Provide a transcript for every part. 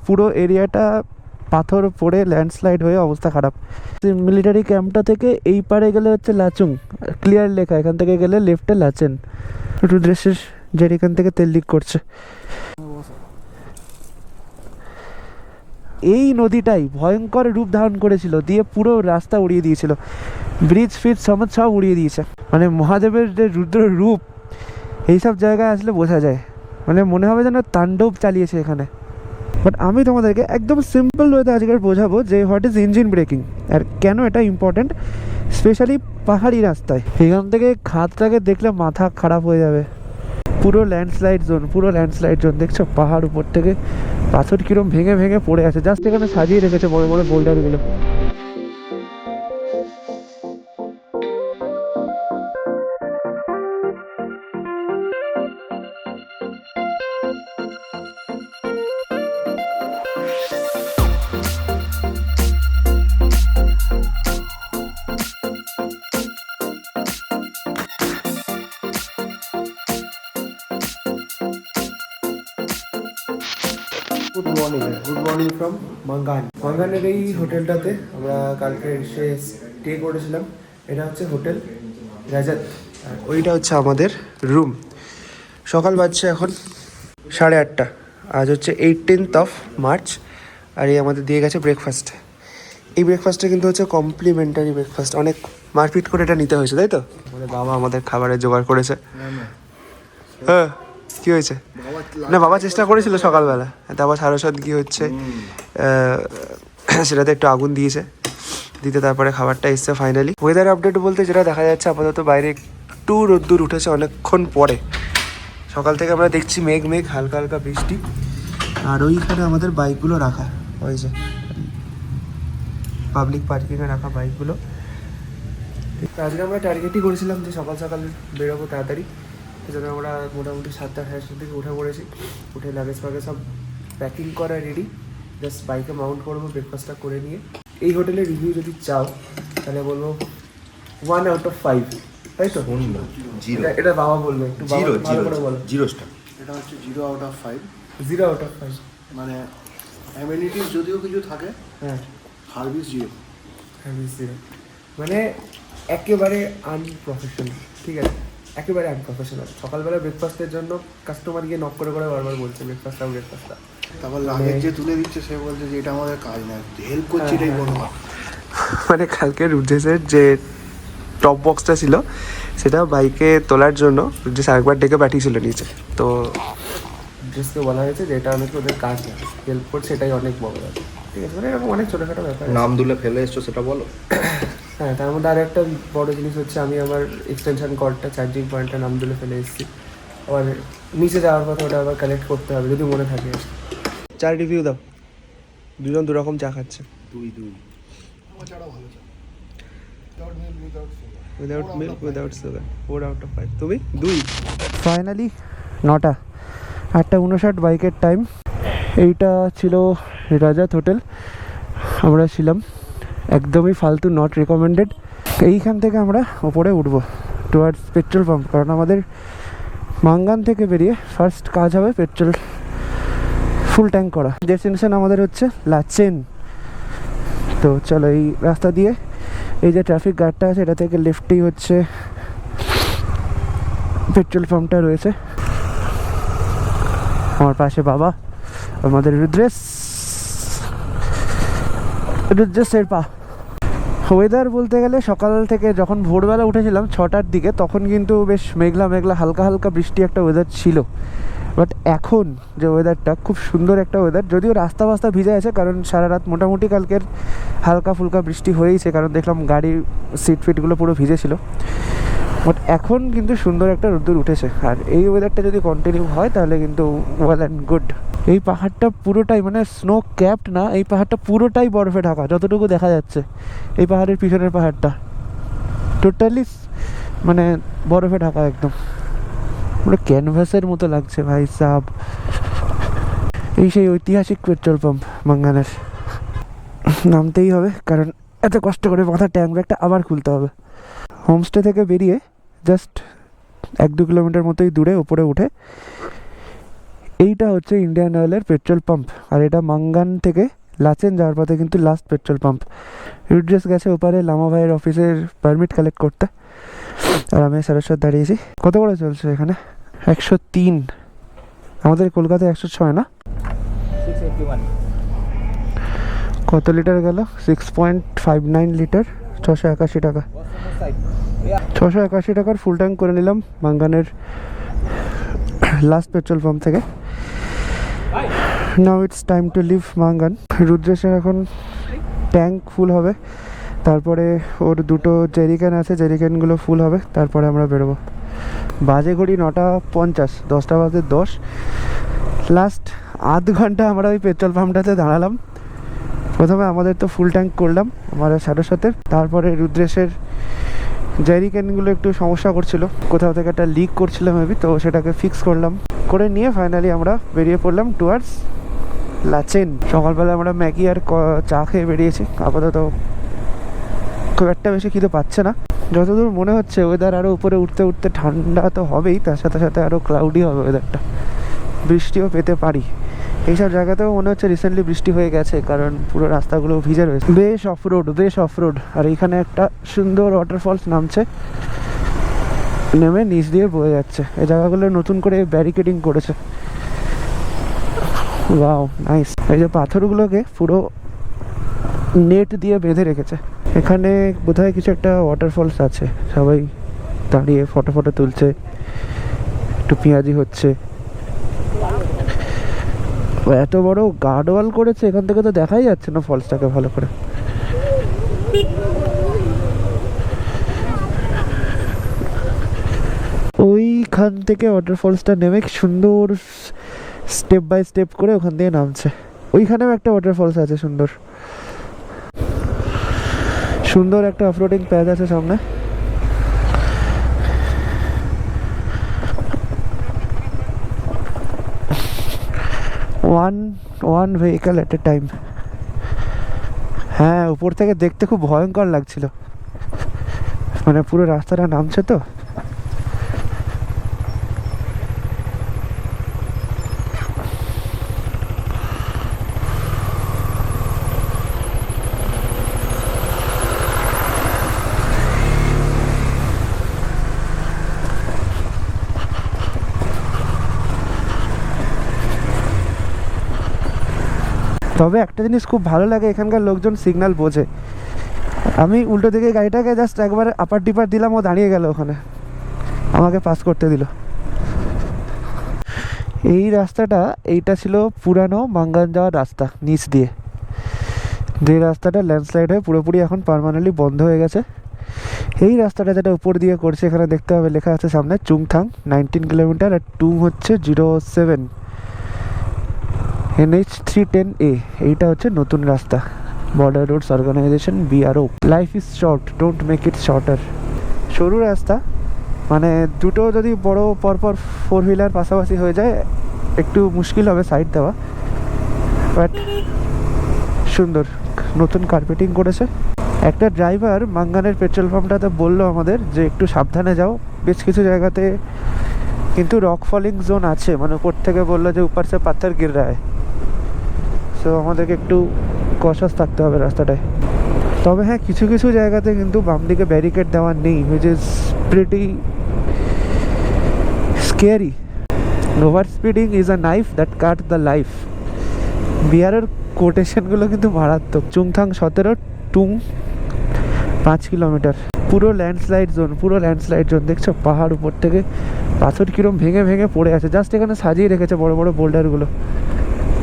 পুরো এরিয়াটা পাথর পড়ে ল্যান্ডস্লাইড হয়ে অবস্থা খারাপ। মিলিটারি ক্যাম্পটা থেকে এই পারে গেলে হচ্ছে লাচুং, ক্লিয়ার লেখা, এখান থেকে গেলে লেফটে লাচেন। রুদ্রেশের জেরিকান থেকে তেল লিক করছে। এই নদীটাই ভয়ঙ্কর রূপ ধারণ করেছিল, দিয়ে পুরো রাস্তা উড়িয়ে দিয়েছিল, ব্রিজ ফ্রিজ সমেত সব উড়িয়ে দিয়েছে। মানে মহাদেবের যে রুদ্র রূপ এইসব জায়গায় আসলে বোঝা যায়, মানে মনে হবে যেন তাণ্ডব চালিয়েছে এখানে। বাট আমি তোমাদেরকে একদম সিম্পল ওয়েতে আজকে বোঝাবো যে হোয়াট ইজ ইঞ্জিন ব্রেকিং আর কেন এটা ইম্পর্টেন্ট, স্পেশালি পাহাড়ি রাস্তায়। এখান থেকে খাদটাকে দেখলে মাথা খারাপ হয়ে যাবে। পুরো ল্যান্ডস্লাইড জোন, পুরো ল্যান্ডস্লাইড জোন। দেখছো পাহাড় উপর থেকে পাথর কিরম ভেঙে ভেঙে পড়ে আছে, জাস্ট এখানে সাজিয়ে রেখেছে বড় বড় বোল্ডারগুলো। Good morning from Mangan. মাঙ্গানের এই হোটেলটাতে আমরা কালকে এসে স্টে করেছিলাম। এটা হচ্ছে হোটেল রাজাত, আর ওইটা হচ্ছে আমাদের রুম। সকাল বাজছে এখন 8:30। আজ হচ্ছে 18th of March, আর এই আমাদের দিয়ে গেছে ব্রেকফাস্ট। এই ব্রেকফাস্টটা কিন্তু হচ্ছে কমপ্লিমেন্টারি ব্রেকফাস্ট, অনেক মারপিট করে এটা নিতে হয়েছে, তাই তো? আমাদের বাবা আমাদের খাবারের জোগাড় করেছে। হ্যাঁ, কি হয়েছে? না, বাবা চেষ্টা করেছিল সকালবেলা, তারপর সারস্বত কি হচ্ছে সেটাতে একটু আগুন দিয়েছে, দিতে তারপরে খাবারটা এসছে ফাইনালি। ওয়েদার আপডেট বলতে যেটা দেখা যাচ্ছে আপাতত বাইরে একটু রোদ্দুর উঠেছে অনেকক্ষণ পরে। সকাল থেকে আমরা দেখছি মেঘ মেঘ, হালকা হালকা বৃষ্টি। আর ওইখানে আমাদের বাইকগুলো রাখা হয়েছে, পাবলিক পার্কিংয়ে রাখা বাইকগুলো। আজকে আমরা টার্গেটই করেছিলাম যে সকাল সকাল বেরোবো তাড়াতাড়ি, সেজন্য আমরা মোটামুটি 7টা 7:30 দিকে উঠে পড়েছি। উঠে লাগেজ ফাগেজ সব প্যাকিং করা রেডি, জাস্ট বাইকে মাউন্ট করবো ব্রেকফাস্টটা করে নিয়ে। এই হোটেলের রিভিউ যদি চাও তাহলে বলবো 1 out of 5, তাই তো? এটা বাবা বলবে, একটু ভালো করে বলো। 0 স্টার। এটা হচ্ছে 0 out of 5। 0 out of 5 মানে অ্যামেনিটিস যদিও কিছু থাকে, হ্যাঁ, সার্ভিস 0। সার্ভিস 0 মানে একেবারে আনপ্রফেশনাল। ঠিক আছে, একেবারে আনপ্রফেশনাল। সকালবেলা ব্রেকফাস্টের জন্য কাস্টমার গিয়ে নক করে করে বারবার বলছে ব্রেকফাস্টটা। তারপর লাগেজ যে তুলে দিচ্ছে সে বলছে যে এটা আমাদের কাজ না, হেল্প করছি, এটাই বলবো। মানে কালকে রুদ্রেশের যে টপ বক্সটা ছিল সেটা বাইকে তোলার জন্য রুদ্রেশ আরেকবার ডেকে পাঠিয়েছিল নিচে। তো রুদ্রেশকে বলা হয়েছে যে এটা অনেক ওদের কাজ না, হেল্প করছে, এটাই অনেক বড় ব্যাপার। ঠিক আছে, মানে এরকম অনেক ছোটোখাটো ব্যাপার। নাম দুলে ফেলে এসছো সেটা বলো। হ্যাঁ, তার মধ্যে আর একটা বড় জিনিস হচ্ছে আমি আমার এক্সটেনশন কর্ডটা, চার্জিং পয়েন্টটা নাম তুলে ফেলে এসেছি। আবার নিচে যাওয়ার কথা ওটা আবার কালেক্ট করতে হবে যদি মনে থাকে। চার রিভিউ দাও, দুজন দুরকম চা খাচ্ছে। 2 আমার চাটা ভালো চা, without milk without sugar, 4 out of 5। তুমি 2। ফাইনালি 9টা 8:59 বাইকের টাইম। এইটা ছিল রাজাত হোটেল, আমরা ছিলাম। একদমই ফালতু, নট রেকমেন্ডেড। এইখান থেকে আমরা ওপরে উঠবো টুয়ার্ডস পেট্রোল পাম্প, কারণ আমাদের মাঙ্গান থেকে বেরিয়ে ফার্স্ট কাজ হবে পেট্রোল ফুল ট্যাঙ্ক করা। ডেস্টিনেশন আমাদের হচ্ছে লাচেন। তো চলো এই রাস্তা দিয়ে, এই যে ট্রাফিক গার্ডটা আছে এটা থেকে লেফটেই হচ্ছে পেট্রোল পাম্পটা রয়েছে। আমার পাশে বাবা, আমাদের রুদ্রেশের পা। ওয়েদার বলতে গেলে সকাল থেকে যখন ভোরবেলা উঠেছিলাম 6টার দিকে, তখন কিন্তু বেশ মেঘলা মেঘলা হালকা হালকা বৃষ্টি একটা ওয়েদার ছিল। বাট এখন যে ওয়েদারটা, খুব সুন্দর একটা ওয়েদার। যদিও রাস্তা ফাস্তা ভিজে আছে, কারণ সারা রাত মোটামুটি কালকের হালকা ফুলকা বৃষ্টি হয়েইছে, কারণ দেখলাম গাড়ির সিট ফিটগুলো পুরো ভিজেছিল। বাট এখন কিন্তু সুন্দর একটা রোদ্দুর উঠেছে, আর এই ওয়েদারটা যদি কন্টিনিউ হয় তাহলে কিন্তু ওয়েল অ্যান্ড গুড। এই পাহাড়টা পুরোটাই মানে স্নো ক্যাপড না, এই পাহাড়টা পুরোটাই বরফে ঢাকা, যতটুকু দেখা যাচ্ছে। এই পাহাড়ের পিছনের পাহাড়টা টোটালি মানে বরফে ঢাকা, একদম পুরো ক্যানভাসের মতো লাগছে ভাই সাব। এই সেই ঐতিহাসিক পেট্রোল পাম্প মাঙ্গানের। নামতেই হবে, কারণ এত কষ্ট করে মাথার ট্যাঙ্ক ব্যাগটা আবার খুলতে হবে। হোমস্টে থেকে বেরিয়ে জাস্ট 1-2 কিলোমিটার মতোই দূরে ওপরে উঠে এইটা হচ্ছে ইন্ডিয়ান অয়েলের পেট্রোল পাম্প, আর এটা মাঙ্গান থেকে লাচেন যাওয়ার পথে কিন্তু লাস্ট পেট্রোল পাম্প। রুদ্রেশ গেছে ওপারে লামা ভাইয়ের অফিসের পারমিট কালেক্ট করতে, আর আমি সারস্বত দাঁড়িয়েছি। কত করে চলছে এখানে? 103, আমাদের কলকাতায় 106 না? 681 কত লিটার গেল? 6.59 লিটার, 681 টাকা। 681 টাকার ফুল ট্যাঙ্ক করে নিলাম মাঙ্গানের লাস্ট পেট্রোল পাম্প থেকে। Now it's time to leave Mangan. রুদ্রেশের এখন ট্যাঙ্ক ফুল হবে, তারপরে ওর দুটো জেরিক্যান আছে, জেরিক্যানগুলো ফুল হবে, তারপরে আমরা বেরোবো। বাজে ঘড়ি 9:50, 10টা বাজে 10। লাস্ট আধ ঘন্টা আমরা ওই পেট্রোল পাম্পটাতে দাঁড়ালাম। প্রথমে আমাদের তো ফুল ট্যাঙ্ক করলাম আমার সাথে, তারপরে রুদ্রেশের জেরিক্যানগুলো একটু সমস্যা করছিল, কোথাও থেকে একটা লিক করছিল মেবি, তো সেটাকে ফিক্স করলাম, করে নিয়ে ফাইনালি আমরা বেরিয়ে পড়লাম টুয়ার্ডস লাচেন। সকালবেলা আমরা ম্যাগি আর চা খেয়ে বেরিয়েছি। আপাতত খুব একটা বেশি খিদে পাচ্ছে না। যতদূর মনে হচ্ছে ওয়েদার আরও উপরে উঠতে উঠতে ঠান্ডা তো হবেই, তার সাথে সাথে আরও ক্লাউডি হবে ওয়েদারটা, বৃষ্টিও পেতে পারি। এইসব জায়গাতেও মনে হচ্ছে রিসেন্টলি বৃষ্টি হয়ে গেছে, কারণ পুরো রাস্তাগুলো ভিজে রয়েছে। বেশ অফ রোড। আর এইখানে একটা সুন্দর ওয়াটারফলস নামছে, নেমে নিচ দিয়ে বয়ে যাচ্ছে। এই জায়গাগুলো নতুন করে ব্যারিকেডিং করেছে। Wow nice. এই যে পাথরগুলোকে পুরো নেট দিয়ে বেঁধে রেখেছে। এখানে বোধহয় কিছু একটা ওয়াটারফলস আছে, সবাই দাঁড়িয়ে ফটো তুলছে, একটু পেঁয়াজি হচ্ছে। এত বড় গার্ডওয়াল করেছে, এখান থেকে তো দেখাই যাচ্ছে না ফলসটাকে ভালো করে। ওইখান থেকে ওয়াটারফলসটা নেমে সুন্দর স্টেপ বাই স্টেপ করে ওখান দিয়ে নামছে। ওইখানেও একটা ওয়াটারফলস আছে সুন্দর সুন্দর একটা অফরোডিং প্যাচ আছে সামনে। ওয়ান ভেহিকল এট এ টাইম। হ্যাঁ, উপর থেকে দেখতে খুব ভয়ঙ্কর লাগছিল, মানে পুরো রাস্তাটা নামছে তো। তবে একটা জিনিস খুব ভালো লাগে, এখানকার লোকজন সিগন্যাল বোঝে। আমি উল্টো দিকে গাড়িটাকে জাস্ট একবার আপার ডিপার দিলাম, ও দাঁড়িয়ে গেল ওখানে, আমাকে পাস করতে দিল। এই রাস্তাটা, এইটা ছিল পুরানো মাঙ্গান যাওয়ার রাস্তা নিচ দিয়ে, যে রাস্তাটা ল্যান্ডস্লাইড হয়ে পুরোপুরি এখন পার্মানেন্টলি বন্ধ হয়ে গেছে। এই রাস্তাটা যেটা উপর দিয়ে করছে, এখানে দেখতে হবে লেখা আছে সামনে চুংথাং 19 কিলোমিটার, আর টুং হচ্ছে 07, NH 310A। এইটা হচ্ছে নতুন রাস্তা, border Rhodes organisation BRO। Life is short, don't make it shorter. সরু রাস্তা, মানে দুটো যদি বড় পরপর 4 হুইলার পাশাপাশি হয়ে যায় একটু মুশকিল হবে সাইড দেওয়া, বাট সুন্দর। নতুন কার্পেটিং করেছে। একটা ড্রাইভার মাঙ্গানের পেট্রোল পাম্পটাতে বললো আমাদের যে একটু সাবধানে যাও, বেশ কিছু জায়গাতে কিন্তু রক ফলিং জোন আছে, মানে উপর থেকে বললো যে উপর সে পাথর গির রা হ্যায়, সো আমাদেরকে একটু কশাস থাকতে হবে রাস্তাটায়। তবে হ্যাঁ, কিছু কিছু জায়গাতে কিন্তু বাম দিকে ব্যারিকেড দেওয়া নেই, which is pretty scary. Over speeding is a knife that cut the life. বিহারের কোটেশনগুলো কিন্তু মারাত্মক। চুংথাং 17, টুং 5 কিলোমিটার। পুরো ল্যান্ডস্লাইড জোন, দেখছো পাহাড় উপর থেকে পাথর কিরম ভেঙে ভেঙে পড়ে আছে, জাস্ট এখানে সাজিয়ে রেখেছে বড় বড় বোল্ডারগুলো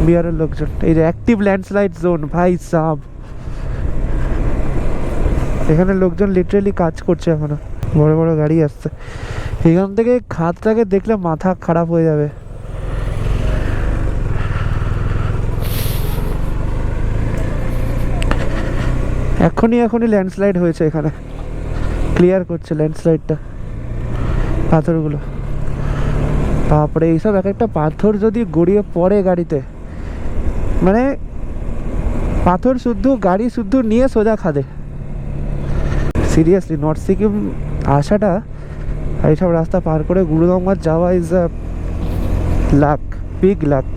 বিহারের লোকজন। এই যে অ্যাক্টিভ ল্যান্ডস্লাইড জোন, ভাই সাব, এখানে লোকজন লিটারেলি কাজ করছে এখনো, বড় বড় গাড়ি আসছে। এখান থেকে খাতটাকে দেখলে মাথা খারাপ হয়ে যাবে। এখনই ল্যান্ডস্লাইড হয়েছে, এখানে ক্লিয়ার করছে ল্যান্ডস্লাইডটা পাথরগুলো। তারপরে এইসব এক একটা পাথর যদি গড়িয়ে পড়ে গাড়িতে, মানে পাথর শুদ্ধ গাড়ি শুদ্ধ নিয়ে সোজা খাদে। সিরিয়াসলি নর্থ সিকিম আসাটা, এইসব রাস্তা পার করে গুরুগঙ্গা যাওয়া is a lakh. Big lakh.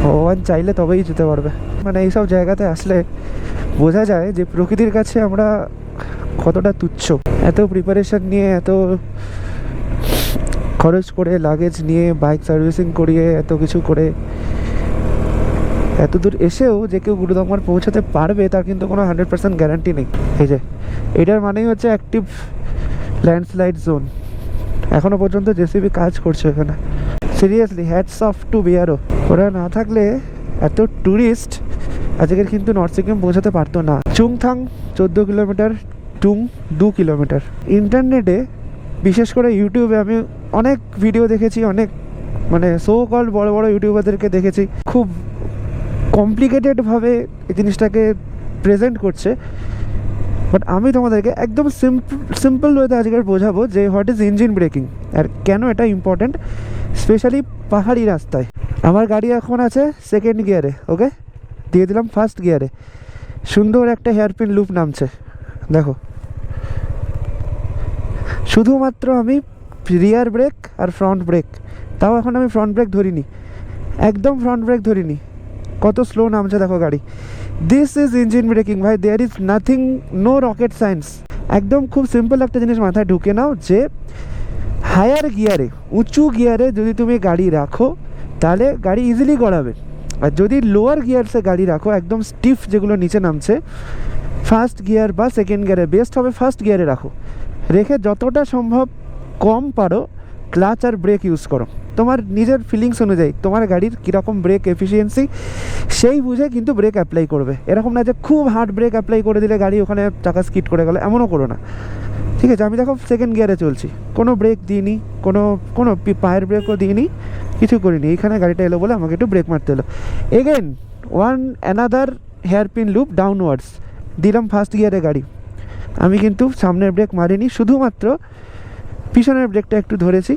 ভগবান চাইলে তবেই যেতে পারবে। মানে এইসব জায়গাতে আসলে বোঝা যায় যে প্রকৃতির কাছে আমরা কতটা তুচ্ছ। এত প্রিপারেশন নিয়ে, এত খরচ করে, লাগেজ নিয়ে, বাইক সার্ভিসিং করিয়ে, এত কিছু করে এত দূর এসেও যে কেউ গুরুদম্বার পৌঁছাতে পারবে তার কিন্তু কোনো 100% গ্যারান্টি নেই। এই যে এটার মানেই হচ্ছে অ্যাক্টিভ ল্যান্ডস্লাইড জোন। এখনও পর্যন্ত জেসিবি কাজ করছে এখানে। Seriously hats off two BRO. ওরা না থাকলে এত ট্যুরিস্ট আজকের কিন্তু নর্থ সিকিম পৌঁছাতে পারতো না। চুংথাং 14 কিলোমিটার, টুং 2 কিলোমিটার। ইন্টারনেটে বিশেষ করে ইউটিউবে আমি অনেক ভিডিও দেখেছি, অনেক মানে সো কল বড় বড় ইউটিউবারদেরকে দেখেছি খুব কমপ্লিকেটেডভাবে এই জিনিসটাকে প্রেজেন্ট করছে। বাট আমি তোমাদেরকে একদম সিম্পল ওয়েতে আজকে বোঝাবো যে হোয়াট ইজ ইঞ্জিন ব্রেকিং আর কেন এটা ইম্পর্ট্যান্ট, স্পেশালি পাহাড়ি রাস্তায়। আমার গাড়ি এখন আছে সেকেন্ড গিয়ারে, ওকে, দিয়ে দিলাম ফার্স্ট গিয়ারে। সুন্দর একটা হেয়ারপিন লুপ নামছে, দেখো। শুধুমাত্র আমি রিয়ার ব্রেক আর ফ্রন্ট ব্রেক, তাও এখন আমি ফ্রন্ট ব্রেক ধরিনি, একদম ফ্রন্ট ব্রেক ধরিনি। কত স্লো নামছে দেখো গাড়ি। দিস ইজ ইঞ্জিন ব্রেকিং ভাই, there is nothing, no rocket science. একদম খুব সিম্পল একটা জিনিস মাথায় ঢুকে নাও যে হায়ার গিয়ারে, উঁচু গিয়ারে যদি তুমি গাড়ি রাখো তাহলে গাড়ি ইজিলি গড়াবে। আর যদি লোয়ার গিয়ারসে গাড়ি রাখো, একদম স্টিফ যেগুলো নিচে নামছে, ফার্স্ট গিয়ার বা সেকেন্ড গিয়ারে, বেস্ট হবে ফার্স্ট গিয়ারে রাখো। রেখে যতটা সম্ভব কম পারো ক্লাচ আর ব্রেক ইউজ করো তোমার নিজের ফিলিংস অনুযায়ী, তোমার গাড়ির কীরকম ব্রেক এফিসিয়েন্সি সেই বুঝে কিন্তু ব্রেক অ্যাপ্লাই করবে। এরকম না যে খুব হার্ড ব্রেক অ্যাপ্লাই করে দিলে গাড়ি ওখানে চাকা স্কিড করে গেলো, এমনও করো না, ঠিক আছে। আমি দেখো সেকেন্ড গিয়ারে চলছি, কোনো ব্রেক দিইনি, কোনো পায়ের ব্রেকও দিইনি, কিছু করিনি। এইখানে গাড়িটা এলো বলে আমাকে একটু ব্রেক মারতে হলো। Again another hairpin loop downwards, দিলাম ফার্স্ট গিয়ারে গাড়ি। আমি কিন্তু সামনের ব্রেক মারিনি, শুধুমাত্র পিছনের ব্রেকটা একটু ধরেছি,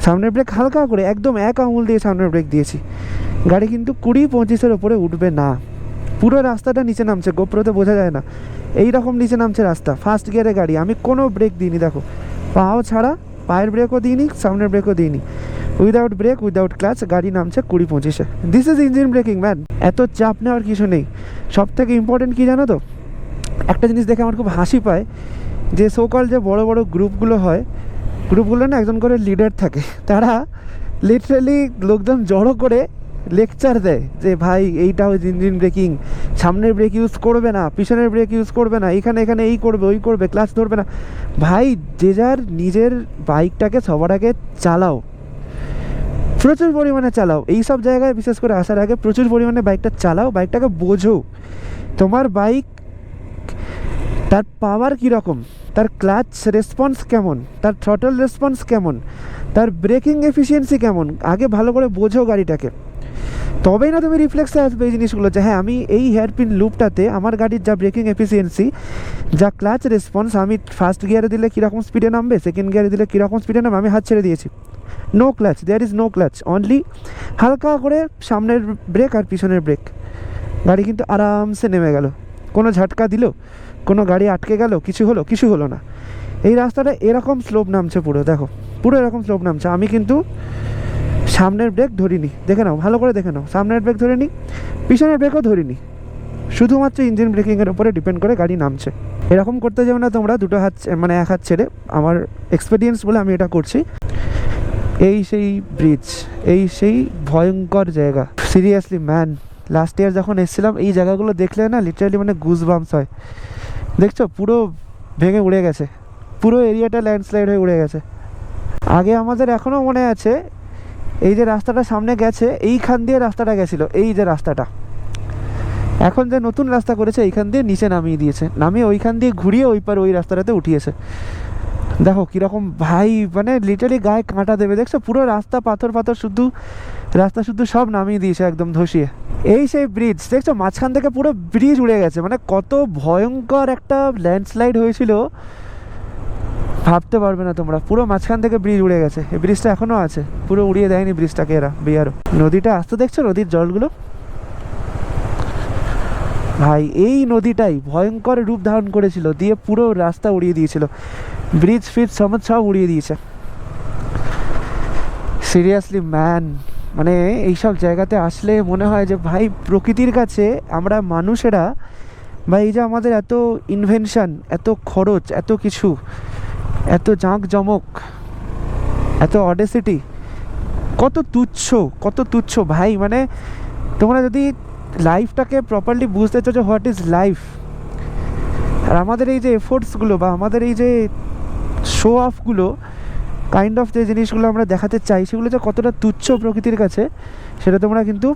সামনের ব্রেক হালকা করে একদম এক আঙুল দিয়ে সামনের ব্রেক দিয়েছি। গাড়ি কিন্তু 20-25-এর ওপরে উঠবে না। পুরো রাস্তাটা নিচে নামছে, গোপ্রোতে বোঝা যায় না, এই রকম নিচে নামছে রাস্তা। ফার্স্ট গিয়ারে গাড়ি, আমি কোনো ব্রেক দিইনি, দেখো পাও ছাড়া, পায়ের ব্রেকও দিইনি, সামনের ব্রেকও দিইনি, উইদাউট ব্রেক উইদাউট ক্লাচ গাড়ি নামছে 20-25-এ। This is engine braking man. এত চাপ নেওয়ার কিছু নেই। সব থেকে ইম্পর্টেন্ট কী জানো তো, একটা জিনিস দেখে আমার খুব হাসি পায়, যে সোকল যে বড় বড় গ্রুপগুলো হয়, গ্রুপগুলো না একজন করে লিডার থাকে, তারা লিটারালি লোকজন জড়ো করে লেকচার দেয় যে ভাই এইটা হচ্ছে ইঞ্জিন ব্রেকিং, সামনের ব্রেক ইউজ করবে না, পিছনের ব্রেক ইউজ করবে না, এখানে এই করবে ওই করবে, ক্লাচ ধরবে না। ভাই যে যার নিজের বাইকটাকে সবার আগে চালাও, প্রচুর পরিমাণে চালাও। এই সব জায়গায় বিশেষ করে আসার আগে প্রচুর পরিমাণে বাইকটা চালাও, বাইকটাকে বোঝো তোমার বাইক তার পাওয়ার কীরকম, তার ক্লাচ রেসপন্স কেমন, তার থ্রটল রেসপন্স কেমন, তার ব্রেকিং এফিসিয়েন্সি কেমন, আগে ভালো করে বোঝো গাড়িটাকে। তবেই না তুমি রিফ্লেক্সে আসবে এই জিনিসগুলো, যে হ্যাঁ আমি এই হেয়ারপিন লুপটাতে আমার গাড়ির যা ব্রেকিং এফিসিয়েন্সি, যা ক্লাচ রেসপন্স, আমি ফার্স্ট গিয়ারে দিলে কীরকম স্পিডে নামবে, সেকেন্ড গিয়ারে দিলে কীরকম স্পিডে নামবে, আমি হাত ছেড়ে দিয়েছি, no clutch, there is no clutch, only হালকা করে সামনের ব্রেক আর পিছনের ব্রেক। গাড়ি কিন্তু আরামসে নেমে গেল, কোনো ঝাটকা দিল, কোনো গাড়ি আটকে গেল, কিছু হলো না। এই রাস্তাটা এরকম স্লোপ নামছে, পুরো দেখো, পুরো এরকম স্লোপ নামছে। আমি কিন্তু সামনের ব্রেক ধরিনি, দেখে নাও, ভালো করে দেখে নাও, সামনের ব্রেক ধরিনি, পিছনের ব্রেকও ধরিনি, শুধুমাত্র ইঞ্জিন ব্রেকিংয়ের উপরে ডিপেন্ড করে গাড়ি নামছে। এরকম করতে যাবে না তোমরা দুটো হাত, মানে এক হাত ছেড়ে। আমার এক্সপিরিয়েন্স বলে আমি এটা করছি। এই সেই ব্রিজ, এই সেই ভয়ঙ্কর জায়গা, সিরিয়াসলি ম্যান। লাস্ট ইয়ার যখন এসেছিলাম এই জায়গাগুলো দেখলে না লিটারালি মানে গুজ বাম্পস হয়। দেখছো পুরো ভেঙে উড়ে গেছে, পুরো এরিয়াটা ল্যান্ডস্লাইড হয়ে উড়ে গেছে। আগে আমাদের এখনও মনে আছে, এই যে রাস্তাটা সামনে গেছে, এইখান দিয়ে রাস্তাটা গেছিলো, এই যে রাস্তাটা, এখন যে নতুন রাস্তা করেছে এইখান দিয়ে নিচে নামিয়ে দিয়েছে, নামিয়ে ওইখান দিয়ে ঘুরিয়ে ওই পার ওই রাস্তাটাতে উঠিয়েছে। দেখো কীরকম ভাই, মানে লিটারালি গায়ে কাঁটা দেবে। দেখছো পুরো রাস্তা পাথর শুদ্ধ রাস্তা শুদ্ধ সব নামিয়ে দিয়েছে একদম ধসিয়ে। এই সেই ব্রিজ দেখছো, মাঝখান থেকে পুরো ব্রিজ উড়ে গেছে, মানে কত ভয়ঙ্কর একটা ল্যান্ডস্লাইড হয়েছিল ভাবতে পারবে না তোমরা। পুরো মাঝখান থেকে ব্রিজ উড়ে গেছে, এই ব্রিজটা এখনও আছে, পুরো উড়িয়ে দেয়নি ব্রিজটাকে এরা বিআরও। নদীটা আসতে দেখছো, নদীর জলগুলো ভাই, এই নদীটাই ভয়ঙ্কর রূপ ধারণ করেছিল, দিয়ে পুরো রাস্তা উড়িয়ে দিয়েছিল, ব্রিজ ফ্রিজ সমেত সব উড়িয়ে দিয়েছে। সিরিয়াসলি ম্যান, মানে এইসব জায়গাতে আসলে মনে হয় যে ভাই প্রকৃতির কাছে আমরা মানুষেরা, বা এই যে আমাদের এত ইনভেনশন, এত খরচ, এত কিছু, এত জাঁকজমক, এত অডেসিটি, কত তুচ্ছ ভাই। মানে তোমরা যদি লাইফটাকে প্রপারলি বুঝতে চাও যে হোয়াট ইজ লাইফ, আর আমাদের এই যে এফোর্টসগুলো বা আমাদের এই যে শো অফগুলো, কাইন্ড অফ যে জিনিসগুলো আমরা দেখাতে চাই, সেগুলো যে কতটা তুচ্ছ প্রকৃতির কাছে, সেটা তোমরা কিন্তু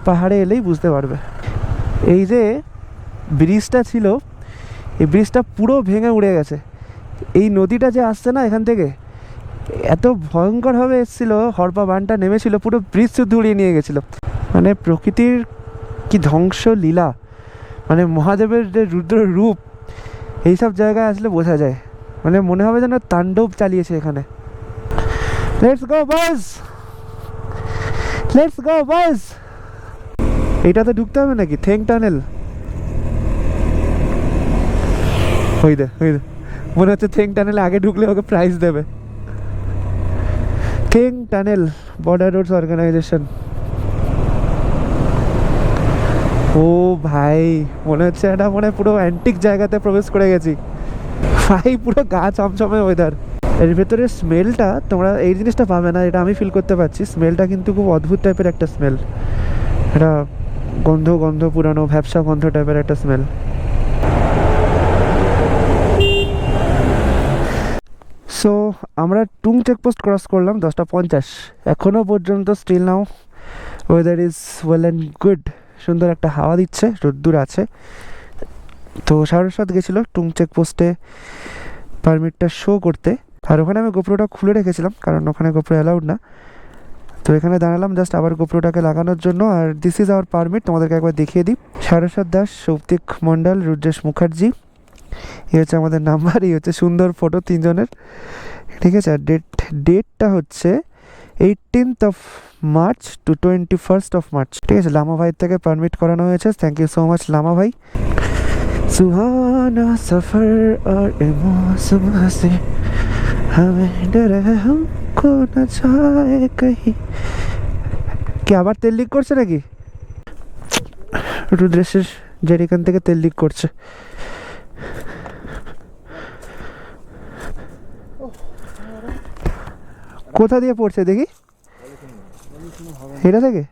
পাহাড়ে এলেই বুঝতে পারবে। এই যে ব্রিজটা ছিল, এই ব্রিজটা পুরো ভেঙে উড়ে গেছে। এই নদীটা যে আসছে না এখান থেকে, এত ভয়ঙ্করভাবে এসেছিল, হরপা বানটা নেমেছিল, পুরো ব্রিজ শুদ্ধ উড়িয়ে নিয়ে গেছিলো। মানে প্রকৃতির কি ধ্বংস লীলা, মানে মহাদেবের যে রুদ্র রূপ, এইসব জায়গায় আসলে বোঝা যায়। মানে মনে হবে যেন তাণ্ডব চালিয়েছে এখানে। Let's go boys, let's go boys. এইটাতে ঢুকতে হবে নাকি? থেং টানেল, ওই দে মনে হচ্ছে থেং টানেলে আগে ঢুকলে ওকে প্রাইজ দেবে। Theng tunnel, Border Rhodes Organisation. ও ভাই, মনে হচ্ছে এটা মনে পুরো অ্যান্টিক জায়গাতে প্রবেশ করে গেছি ভাই। পুরো গা চমচমে ওয়েদার। এর ভেতরে স্মেলটা তোমরা এই জিনিসটা পাবে না, এটা আমি ফিল করতে পারছি। স্মেলটা কিন্তু খুব অদ্ভুত টাইপের একটা স্মেল, এটা গন্ধ পুরানো ভ্যাপসা গন্ধ টাইপের একটা স্মেল। সো আমরা টুং চেকপোস্ট ক্রস করলাম 10:50। এখনও পর্যন্ত still now weather is well and good. সুন্দর একটা হাওয়া দিচ্ছে, রোদ্দুর আছে। তো সারস্বত গেছিলো টুং চেকপোস্টে পারমিটটা শো করতে, আর ওখানে আমি গোপ্রোটা খুলে রেখেছিলাম কারণ ওখানে গোপ্রো অ্যালাউড না। তো এখানে দাঁড়ালাম জাস্ট আবার গোপ্রোটাকে লাগানোর জন্য। আর দিস ইজ আওয়ার পারমিট, তোমাদেরকে একবার দেখিয়ে দিই। সারস্বত দাস, সৌপ্তিক মণ্ডল, রুদ্রেশ মুখার্জি, এই হচ্ছে আমাদের নাম্বার, এই হচ্ছে সুন্দর ফটো তিনজনের, ঠিক আছে। আর ডেটটা হচ্ছে 18th March to 21st March, ঠিক আছে। লামা ভাই থেকে পারমিট করানো হয়েছে, thank you so much Lama ভাই। सुहाना सफर और ए मौसम हंसे हमें डर है हमको न जाए कहीं। কি আবার তেল লিক করছে নাকি? রুদ্রেশের জেরিকান থেকে তেল লিক করছে। কোথা দিয়ে পড়ছে দেখি, এটা থেকে?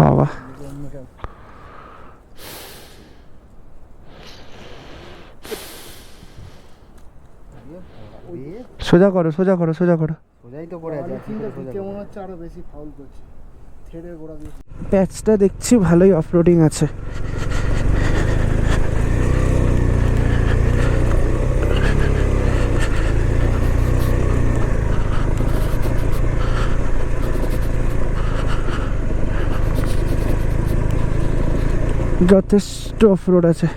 বাবা, সোজা করো। সোজাই তো পড়ে আছে, কেমন হচ্ছে আরো বেশি ফাউল করছে, থ্রেডের গোড়া দিয়ে। প্যাচটা দেখছি ভালোই অফরোডিং আছে। যথেষ্ট অফরোড আছে।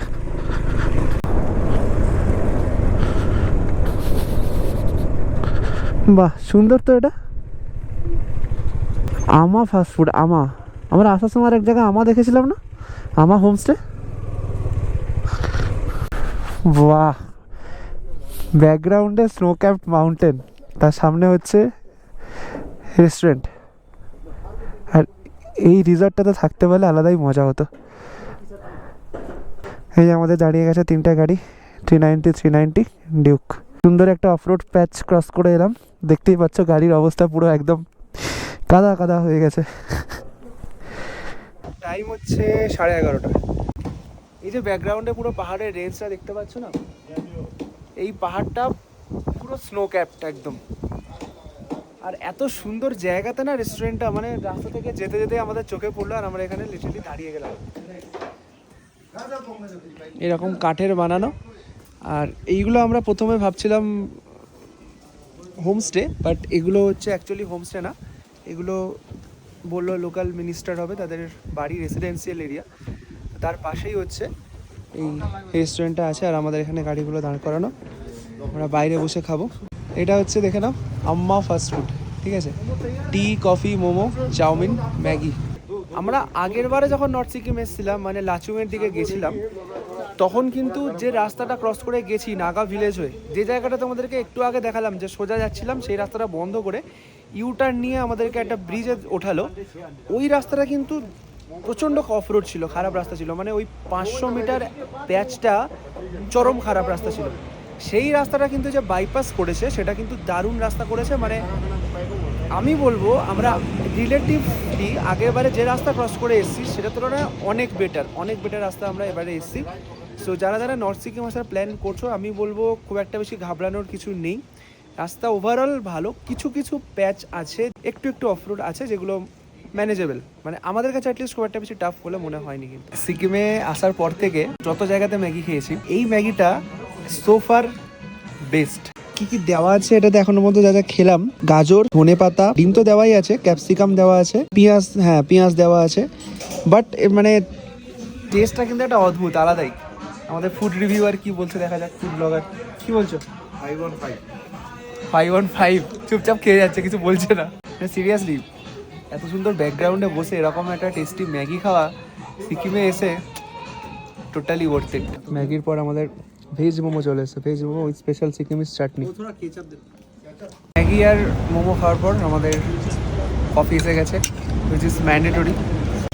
বাহ, সুন্দর তো এটা। আমা ফাস্টফুড, আমরা আসার সময় এক জায়গায় দেখেছিলাম না, হোমস্টে। বাহ, ব্যাকগ্রাউন্ডে স্নো ক্যাপড মাউন্টেন, তার সামনে হচ্ছে রেস্টুরেন্ট। আর এই রিসর্টটাতে থাকতে পারলে আলাদাই মজা হতো। এই যে আমাদের দাঁড়িয়ে গেছে তিনটা গাড়ি, 390 ডিউক। সুন্দর একটা অফরোড প্যাচ ক্রস করে এলাম, দেখতেই পাচ্ছ গাড়ির অবস্থা পুরো একদম কাদা হয়ে গেছে। টাইম হচ্ছে 11:30। এই যে ব্যাকগ্রাউন্ডে পুরো পাহাড়ের রেঞ্জটা দেখতে পাচ্ছ না, এই পাহাড়টা পুরো স্নো ক্যাপড একদম। আর এত সুন্দর জায়গাতে না রেস্টুরেন্টটা, মানে রাস্তা থেকে যেতে যেতে আমাদের চোখে পড়লো, আর আমরা এখানে লিটারালি দাঁড়িয়ে গেলাম। এরকম কাঠের বানানো, আর এইগুলো আমরা প্রথমে ভাবছিলাম হোমস্টে, বাট এগুলো হচ্ছে অ্যাকচুয়ালি হোমস্টে না, এগুলো বললো লোকাল মিনিস্টার হবে, তাদের বাড়ি রেসিডেন্সিয়াল এরিয়া, তার পাশেই হচ্ছে এই রেস্টুরেন্টটা আছে। আর আমাদের এখানে গাড়িগুলো দাঁড় করানো, আমরা বাইরে বসে খাবো। এটা হচ্ছে দেখে নাও, আম্মা ফাস্টফুড, ঠিক আছে। টি, কফি, মোমো, চাউমিন, ম্যাগি। আমরা আগের বারে যখন নর্থ সিকিম এসেছিলাম, মানে লাচুংয়ের দিকে গেছিলাম, তখন কিন্তু যে রাস্তাটা ক্রস করে গেছি নাগা ভিলেজ হয়ে, যে জায়গাটা তোমাদেরকে একটু আগে দেখালাম যে সোজা যাচ্ছিলাম, সেই রাস্তাটা বন্ধ করে ইউটার্ন নিয়ে আমাদেরকে একটা ব্রিজে ওঠালো। ওই রাস্তাটা কিন্তু প্রচণ্ড অফ রোড ছিল, খারাপ রাস্তা ছিল, মানে ওই 500 মিটার প্যাচটা চরম খারাপ রাস্তা ছিল। সেই রাস্তাটা কিন্তু যে বাইপাস করেছে সেটা কিন্তু দারুণ রাস্তা করেছে। মানে আমি বলবো আমরা রিলেটিভলি আগেরবারে যে রাস্তা ক্রস করে এসেছি সেটার তুলনায় অনেক বেটার রাস্তা আমরা এবারে এসেছি। সো যারা যারা নর্থ সিকিম আসার প্ল্যান করছো, আমি বলবো খুব একটা বেশি ঘাবড়ানোর কিছু নেই। রাস্তা ওভারঅল ভালো, কিছু কিছু প্যাচ আছে, একটু অফরোড আছে যেগুলো ম্যানেজেবল, মানে আমাদের কাছে অ্যাটলিস্ট খুব একটা বেশি টাফ বলে মনে হয়নি। কিন্তু সিকিমে আসার পর থেকে যত জায়গাতে ম্যাগি খেয়েছি, এই ম্যাগিটা সোফার বেস্ট। কি কি দেওয়া আছে এটাতে এখনো পর্যন্ত যা যা খেলাম, গাজর, ধনেপাতা, ডিম তো দেওয়াই আছে, ক্যাপসিকাম দেওয়া আছে, পেঁয়াজ, হ্যাঁ পেঁয়াজ দেওয়া আছে, বাট মানে টেস্টটা কিন্তু একটা অদ্ভুত, আলাদাই। আমাদের ফুড রিভিউয়ার কি বলছে দেখা যাক, ফুড ব্লগার কি বলছো? 5/5 চুপচাপ খেয়ে যাচ্ছে, কিছু বলছে না। সিরিয়াসলি এত সুন্দর ব্যাকগ্রাউন্ডে বসে এরকম একটা টেস্টি ম্যাগি খাওয়া সিকিমে এসে টোটালি ওয়ার্থ ইট। ম্যাগির পর আমাদের ভেজ মোমো চলে এসেছে, veg momo with special Sikkimese chutney. Maggi আর মোমো খাওয়ার পর আমাদের কফি এসে গেছে, হুইচ ইজ ম্যান্ডেটরি।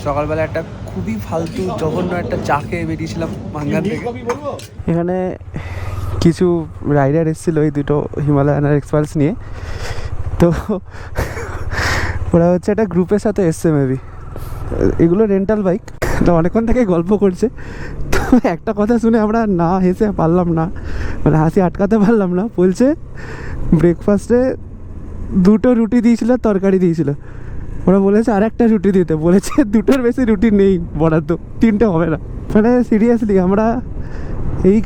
সকালবেলা একটা খুবই ফালতু জঘন্য একটা চা খেয়ে বেরিয়েছিলাম ভাঙ্গার থেকে। এখানে কিছু রাইডার এসেছিলো এই দুটো হিমালয়ান আর এক্সপালস নিয়ে, তো ওরা হচ্ছে একটা গ্রুপের সাথে এসছে মেবি, এগুলো রেন্টাল বাইক। তো অনেকক্ষণ থেকে গল্প করছে, তো একটা কথা শুনে আমরা না হেসে পারলাম না, মানে হাসি আটকাতে পারলাম না। বলছে ব্রেকফাস্টে 2টো রুটি দিয়েছিল, তরকারি দিয়েছিল। ওরা বলেছে আর একটা রুটি দিতে, বলেছে 2টোর বেশি রুটি নেই বরাদ্দ, 3টে হবে না। মানে সিরিয়াসলি আমরা এই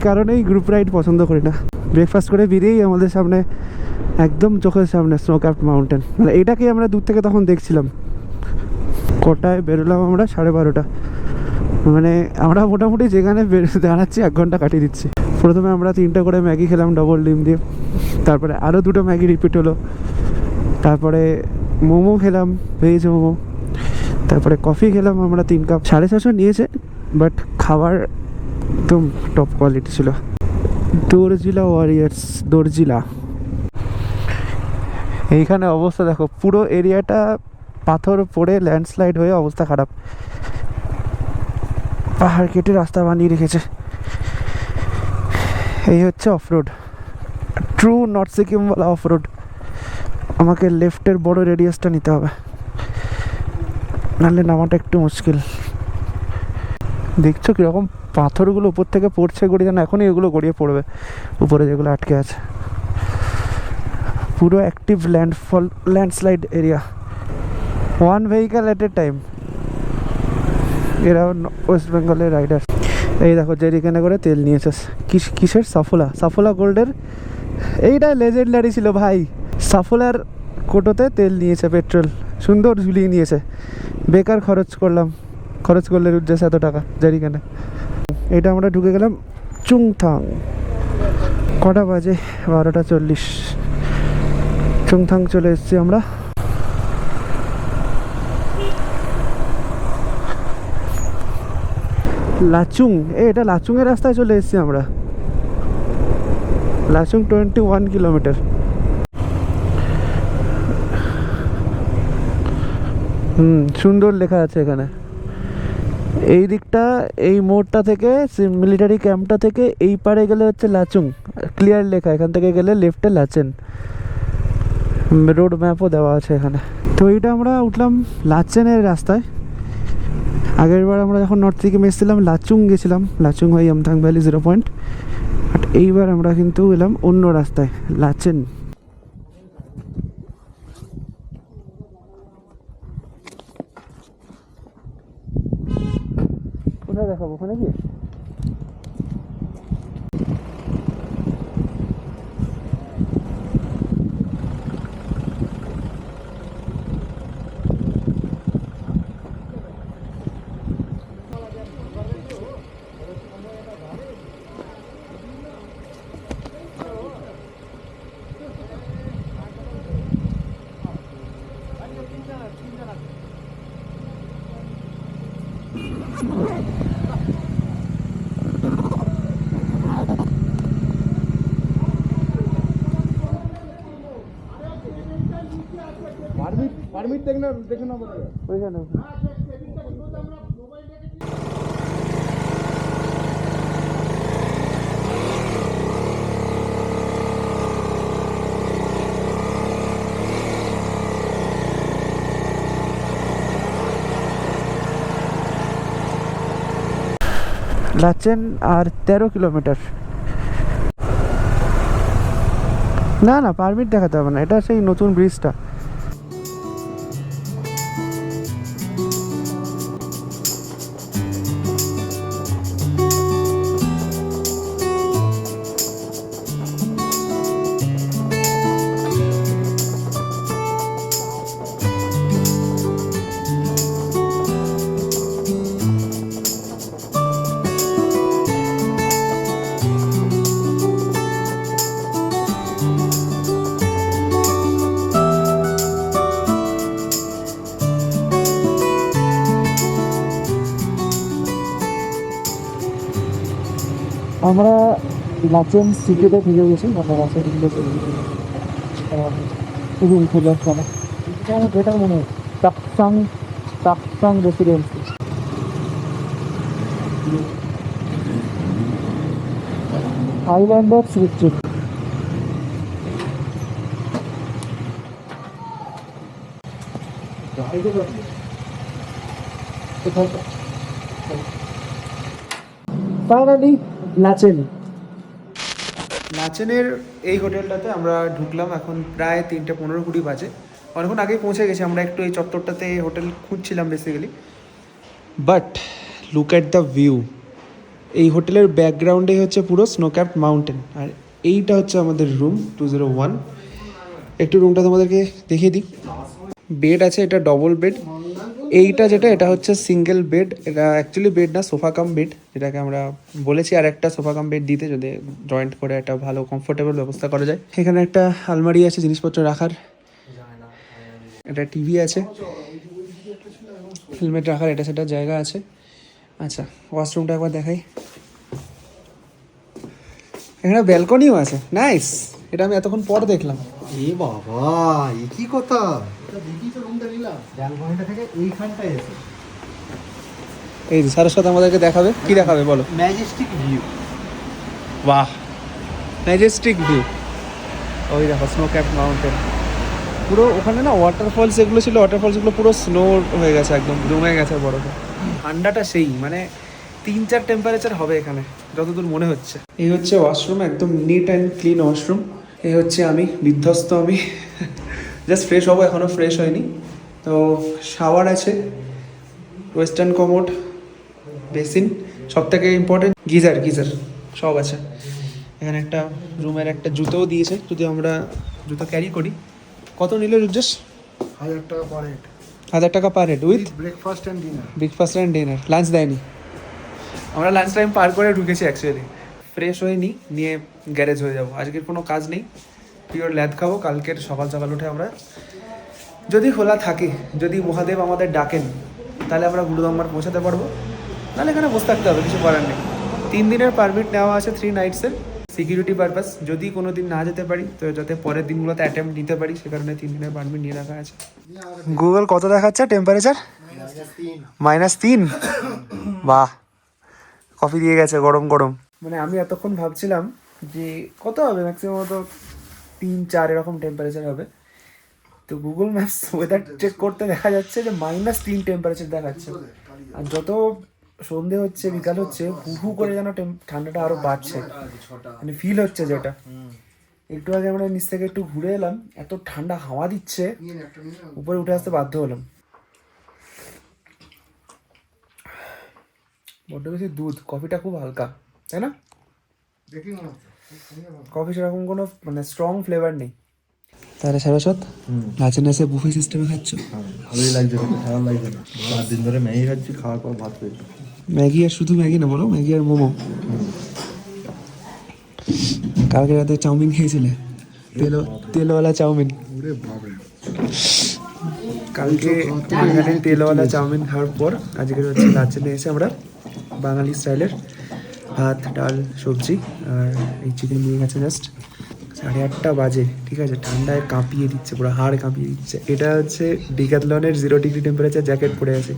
কারণেই গ্রুপ রাইড পছন্দ করি না। ব্রেকফাস্ট করে বেরিয়েই আমাদের সামনে, একদম চোখের সামনে স্নো ক্যাপড মাউন্টেন, মানে এটাকেই আমরা দূর থেকে তখন দেখছিলাম। কটায় বেরোলাম আমরা? 12:30। মানে আমরা মোটামুটি যেখানে দাঁড়াচ্ছি 1 ঘন্টা কাটিয়ে দিচ্ছি। প্রথমে আমরা 3টে করে ম্যাগি খেলাম ডবল ডিম দিয়ে, তারপরে আরও 2টো ম্যাগি রিপিট হলো, তারপরে মোমো খেলাম, ভেজ মোমো, তারপরে কফি খেলাম আমরা 3 কাপ। 650 নিয়েছে, বাট খাবার একদম টপ কোয়ালিটি ছিল। দর্জিলা ওয়ারিয়ার্স, দর্জিলা। এইখানে অবস্থা দেখো, পুরো এরিয়াটা পাথর পড়ে ল্যান্ডস্লাইড হয়ে অবস্থা খারাপ, পাহাড় কেটে রাস্তা বানিয়ে রেখেছে। এই হচ্ছে অফরোড, ট্রু নর্থ সিকিমওয়ালা অফরোড। আমাকে লেফটের বড় রেডিয়াসটা নিতে হবে, নাহলে নামাটা একটু মুশকিল। দেখছো কীরকম পাথরগুলো উপর থেকে পড়ছে, গড়িয়ে যেন এখনই এগুলো গড়িয়ে পড়বে উপরে যেগুলো আটকে আছে। পুরো অ্যাক্টিভ ল্যান্ডস্লাইড এরিয়া, 1 ভেহিক্যাল এট এ টাইম। এরা ওয়েস্ট বেঙ্গলের রাইডার। এই দেখো জেরিকেনে করে তেল নিয়েছে, কিসের? সাফোলা গোল্ডের। এইটা লেজেন্ডারি ছিল ভাই, সাফোলার কোটোতে তেল নিয়েছে, পেট্রোল সুন্দর ঝুলিয়ে নিয়েছে। বেকার খরচ করলে উদ্দেশ্যে এত টাকা জেরিকেনে। এটা আমরা ঢুকে গেলাম চুংথাং। কটা বাজে? 12:40। চুংথাং চলে এসেছি আমরা। লাচুং, এটা লাচুংয়ের রাস্তায় চলে এসেছি আমরা। লাচুং 21 কিলোমিটার। সুন্দর লেখা আছে এখানে। এই দিকটা, এই মোড়টা থেকে, মিলিটারি ক্যাম্পটা থেকে এই পারে গেলে হচ্ছে লাচুং, ক্লিয়ার লেখা। এখান থেকে গেলে লেফটে লাচেন, রোড ম্যাপও দেওয়া আছে এখানে। তো এইটা আমরা উঠলাম লাচেনের রাস্তায়। আগের বার আমরা যখন নর্থ সিকিম এসেছিলাম লাচুং গেছিলাম, লাচুং হয়ে ইয়ামথাং ভ্যালি 0 পয়েন্ট। বাট এইবার আমরা কিন্তু এলাম অন্য রাস্তায়, লাচেন। কোথায় দেখাবো? ওখানে কি? পারমিট দেখে না ওইখানে লাচেন আর 13 কিলোমিটার। না না পারমিট দেখাতে হবে না, এটা সেই নতুন ব্রিজটা। আমরা লাচেন সিটিতে থেকে গেছি, আমরা লাচেন রুম খোঁজার সময় যেটা মনে হয় Taksang Residency. Highlander Street. Finally Lachen. লাচেনের এই হোটেলটাতে আমরা ঢুকলাম, এখন প্রায় 3:15 বাজে। অনেকক্ষণ আগেই পৌঁছে গেছি আমরা, একটু এই চত্বরটাতে হোটেল খুঁজছিলাম basically. But look at the view. এই হোটেলের ব্যাকগ্রাউন্ডেই হচ্ছে পুরো স্নোক্যাপড মাউন্টেন, আর এইটা হচ্ছে আমাদের রুম 201। একটু রুমটা তোমাদেরকে দেখিয়ে দিই। বেড আছে, এটা ডবল বেড। এইটা যেটা, এটা হচ্ছে সিঙ্গেল বেড। এটা অ্যাকচুয়ালি বেড না, সোফা কাম বেড, যেটাকে আমরা বলেছি আর একটা সোফা কাম বেড দিতে, যদি জয়েন্ট করে একটা ভালো কমফোর্টেবল ব্যবস্থা করা যায়। এখানে একটা আলমারি আছে জিনিসপত্র রাখার, একটা টিভি আছে, হেলমেট রাখার এটা সেটা জায়গা আছে। আচ্ছা, ওয়াশরুমটা একবার দেখাই। এখানে ব্যালকনিও আছে, নাইস। এটা আমি এতক্ষণ পর দেখলাম। এ বাবা, এ কি কথা? এটা দেখি তো রুমটা নিলাম, ব্যালকনিটা থেকে এইখানটায় এসে এই যে সারস্বত আমাদেরকে দেখাবে, কি দেখাবে বলো? Majestic view. বাহ, ম্যাজেস্টিক ভিউ। ওই দেখো স্নোক্যাপড মাউন্টেন পুরো। ওখানে না ওয়াটারফলস যেগুলো ছিল, ওয়াটারফলসগুলো পুরো স্নো হয়ে গেছে, একদম জমে গেছে বরফে। ঠান্ডাটা সেই, মানে 3-4 টেম্পারেচার হবে এখানে যতদূর মনে হচ্ছে। এই হচ্ছে ওয়াশরুম, একদম নিট অ্যান্ড ক্লিন ওয়াশরুম। এই হচ্ছে আমি, বিধ্বস্ত আমি, জাস্ট ফ্রেশ হবো, এখনও ফ্রেশ হয়নি। তো শাওয়ার আছে, ওয়েস্টার্ন কমোড, বেসিন, সব থেকে ইম্পর্টেন্ট গিজার সব আছে। এখানে একটা রুমের একটা জুতোও দিয়েছে, যদি আমরা জুতো ক্যারি করি। কত নিল রুজেশ? 1000 টাকা পার হেড। 1000 টাকা per head with breakfast and dinner. Breakfast and dinner, lunch দেয়নি। আমরা লাঞ্চ টাইম পার করে ঢুকেছি অ্যাকচুয়ালি। ফ্রেশ হয়ে নিয়ে গ্যারেজ হয়ে যাবো। আজকের কোনো কাজ নেই, পিওর ল্যাদ খাবো। কালকের সকাল সকাল উঠে আমরা, যদি খোলা থাকে, যদি মহাদেব আমাদের ডাকেন, তাহলে আমরা গুরুদম্বার পৌঁছাতে পারবো। তাহলে এখানে বসে থাকতে হবে, কিছু করার নেই। 3 দিনের পারমিট নেওয়া আছে, 3 নাইটসের, সিকিউরিটি পারপাস। যদি কোনো দিন না যেতে পারি, তো যাতে পরের দিনগুলোতে অ্যাটেম্প্ট নিতে পারি, সে কারণে 3 দিনের পারমিট নিয়ে রাখা আছে। গুগল কত দেখাচ্ছে টেম্পারেচার? -3। বাহ, কফি দিয়ে গেছে গরম গরম। মানে আমি এতক্ষণ ভাবছিলাম যে কত হবে, ম্যাক্সিমাম তো 3-4 এরকম টেম্পারেচার হবে। তো গুগল ম্যাপস ওয়েদার চেক করতে দেখা যাচ্ছে যে -3 টেম্পারেচার দেখাচ্ছে। আর যত সন্ধে হচ্ছে, বিকাল হচ্ছে, হু করে যেন ঠান্ডাটা আরো বাড়ছে, মানে ফিল হচ্ছে যেটা। একটু আগে আমরা নিচ থেকে একটু ঘুরে এলাম, এত ঠান্ডা হাওয়া দিচ্ছে, উপরে উঠে আসতে বাধ্য হলাম। বড্ড বেশি দুধ, কফিটা খুব হালকা, তাই না? কফি সেরকম কোনো মানে স্ট্রং ফ্লেভার নেই। তাহলে সারস্বত, লাচেন এসে বুফে সিস্টেমে খাচ্ছ? ভালোই লাগছে, খারাপ লাগছে না। 4 দিন ধরে ম্যাগি খাচ্ছি, খাওয়ার পর ভাত পেয়েছি। ম্যাগি, আর শুধু ম্যাগি না বলো, ম্যাগি আর মোমো। কালকে রাতে চাউমিন খেয়েছিলে, তেলওয়ালা চাউমিন। কালকে এখানে তেলওয়ালা চাউমিন খাওয়ার পর আজকে হচ্ছে লাচেনে এসে আমরা বাঙালি স্টাইলের ভাত, ডাল, সবজি আর এই চিকেন নিয়ে গেছে জাস্ট। 8:30 বাজে, ঠিক আছে, ঠান্ডায় কাঁপিয়ে দিচ্ছে, পুরো হাড় কাঁপিয়ে দিচ্ছে। এটা হচ্ছে ডিক্যাথলনের 0 ডিগ্রি টেম্পারেচার জ্যাকেট পরে আছে,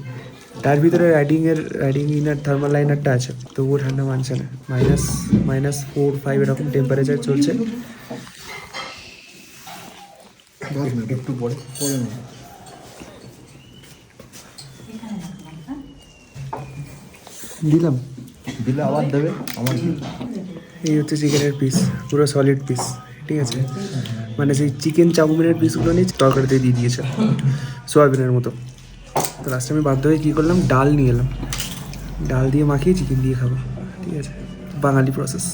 তার ভিতরে রাইডিং ইনার থার্মাল লাইনারটা আছে, তবুও ঠান্ডা মানছে না। -4-5 এরকম টেম্পারেচার চলছে। 10 মিনিট একটু পরে নেব। দিলাম, দিলে আবার দেবে আমার কি? এই হচ্ছে চিকেনের পিস, পুরো সলিড পিস, ঠিক আছে, মানে সেই চিকেন চাউমিনের পিসগুলো নিয়ে তরকারিতে দিয়ে দিয়েছে সোয়াবিনের মতো। তো লাস্টে আমি বাধ্য হয়ে কী করলাম, ডাল নিয়ে এলাম, ডাল দিয়ে মাখিয়ে চিকেন দিয়ে খাবো, ঠিক আছে, বাঙালি প্রসেস।